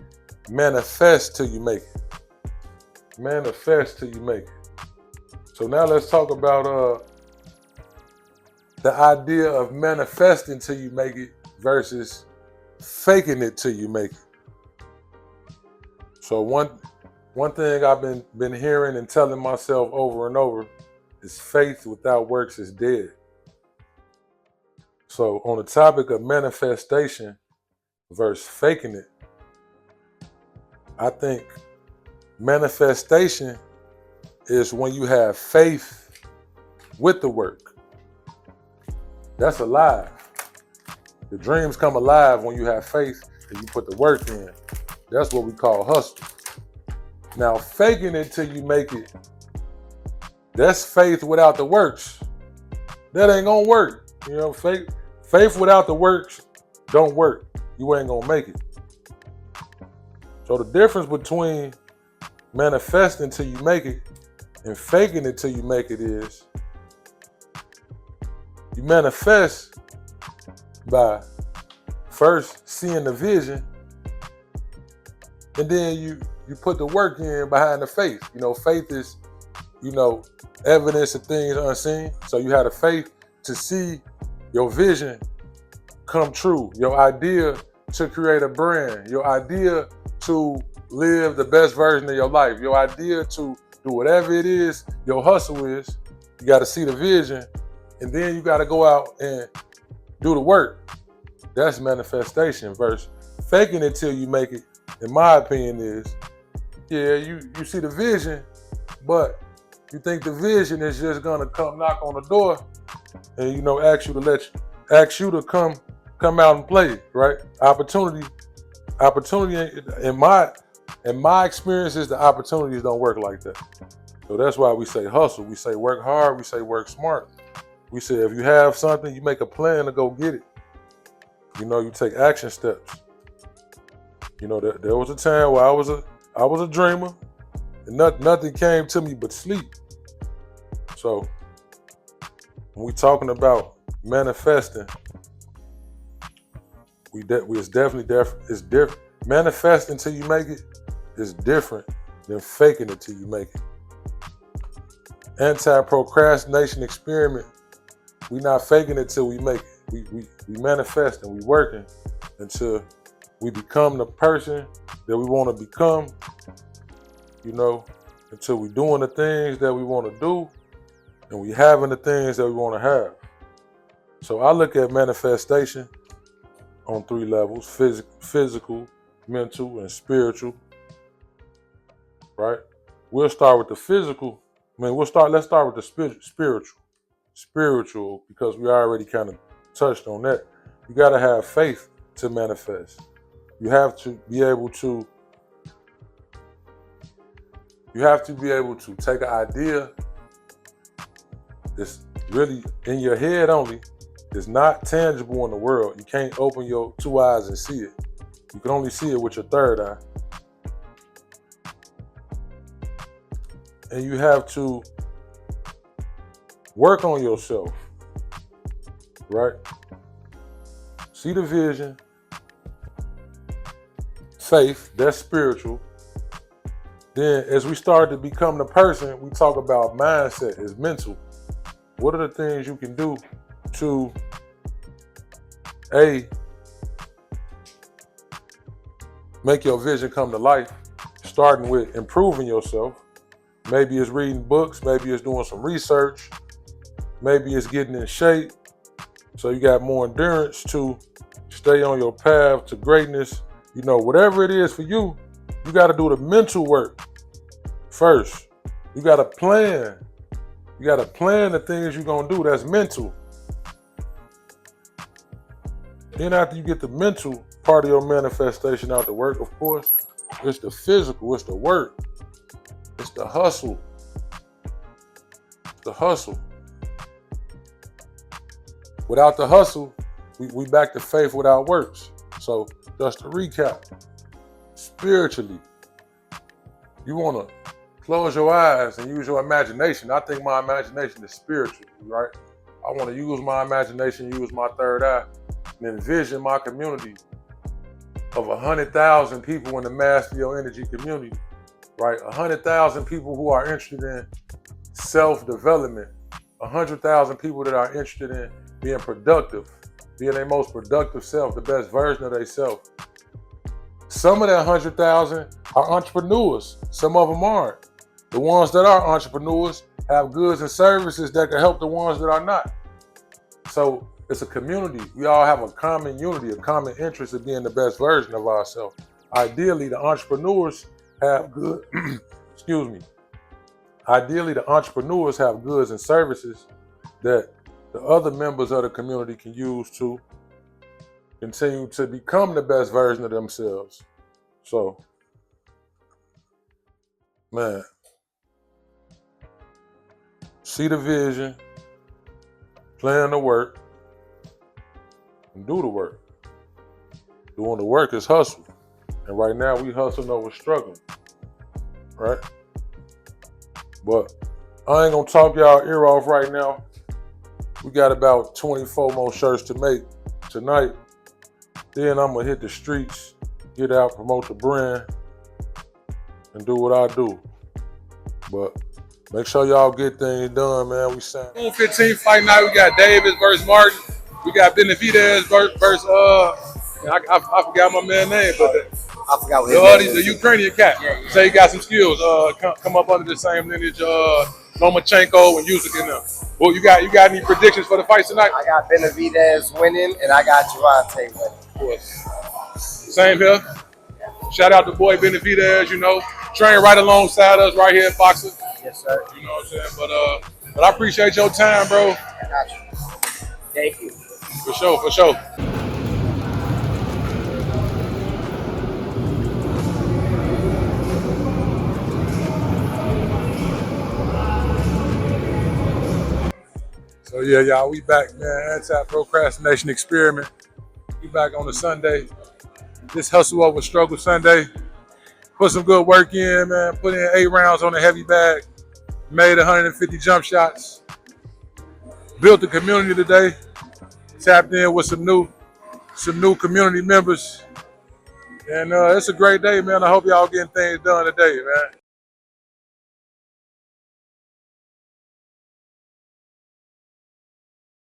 manifest till you make it. Manifest till you make it. So now let's talk about the idea of manifesting till you make it versus faking it till you make it. So one thing I've been hearing and telling myself over and over is faith without works is dead. So on the topic of manifestation versus faking it, I think manifestation is when you have faith with the work. That's alive. The dreams come alive when you have faith and you put the work in. That's what we call hustle. Now, faking it till you make it, that's faith without the works. That ain't gonna work. You know, faith without the works don't work. You ain't gonna make it. So the difference between manifesting till you make it and faking it till you make it is you manifest by first seeing the vision, and then you put the work in behind the faith. You know, faith is, evidence of things unseen. So you have the faith to see your vision come true, your idea to create a brand, your idea to live the best version of your life, your idea to do whatever it is your hustle is. You got to see the vision, and then you got to go out and do the work. That's manifestation versus faking it till you make it. In my opinion, is you see the vision, but you think the vision is just gonna come knock on the door and ask you to come out and play, right? Opportunity in my experiences, the opportunities don't work like that. So that's why we say hustle. We say work hard. We say work smart. We say if you have something, you make a plan to go get it. You take action steps. There was a time where I was a dreamer, and nothing came to me but sleep. So when we talking about manifesting, it's different. Manifesting till you make it is different than faking it till you make it. Anti-Procrastination Experiment. We not faking it till we make it. We manifest and we working until we become the person that we want to become, until we doing the things that we want to do and we having the things that we want to have. So I look at manifestation on 3 levels: physical, mental, and spiritual, right? We'll start with the physical. Let's start with the spiritual, because we already kind of touched on that. You got to have faith to manifest. You have to be able to take an idea that's really in your head only. It's not tangible in the world. You can't open your 2 eyes and see it. You can only see it with your 3rd eye. And you have to work on yourself, right? See the vision. Faith, that's spiritual. Then as we start to become the person, we talk about mindset, is mental. What are the things you can do to make your vision come to life, starting with improving yourself? Maybe it's reading books, maybe it's doing some research, maybe it's getting in shape so you got more endurance to stay on your path to greatness. Whatever it is for you, you got to do the mental work first. You got to plan. You got to plan the things you're going to do. That's mental. Then after you get the mental part of your manifestation out the work, of course, it's the physical, it's the work, it's the hustle. It's the hustle. Without the hustle, we back to faith without works. So just to recap, spiritually, you want to close your eyes and use your imagination. I think my imagination is spiritual, right? I want to use my imagination, use my 3rd eye, and envision my community of 100,000 people in the Master Your Energy community, right? 100,000 people who are interested in self-development, 100,000 people that are interested in being productive, being their most productive self, the best version of themselves. Some of that 100,000 are entrepreneurs. Some of them aren't. The ones that are entrepreneurs have goods and services that can help the ones that are not. So It's a community. We all have a common unity, a common interest in being the best version of ourselves. Ideally, the entrepreneurs have good, excuse me. Ideally, the entrepreneurs have goods and services that the other members of the community can use to continue to become the best version of themselves. So, man, see the vision, plan the work, and do the work. Doing the work is hustle. And right now we hustling over struggling, right? But I ain't gonna talk y'all ear off right now. We got about 24 more shirts to make tonight. Then I'm gonna hit the streets, get out, promote the brand, and do what I do. But make sure y'all get things done, man. We saying June 15th fight night, we got Davis versus Martin. We got Benavidez versus I forgot my man's name, but I forgot what his name the is. Ukrainian cat. Yeah. Say he got some skills. Come up under the same lineage. Lomachenko and Usyk in them. Well, you got any predictions for the fights tonight? I got Benavidez winning, and I got Javante winning. Of course. Same here. Shout out to boy Benavidez. You know, train right alongside us right here at Boxer. Yes, sir. You know what I'm saying? But I appreciate your time, bro. I got you. Thank you. For sure, for sure. So yeah, y'all, we back, man. Anti-Procrastination Experiment. We back on a Sunday. This Hustle Over Struggle Sunday. Put some good work in, man. Put in 8 rounds on a heavy bag. Made 150 jump shots. Built the community today. Tapped in with some new community members. And it's a great day, man. I hope y'all getting things done today, man.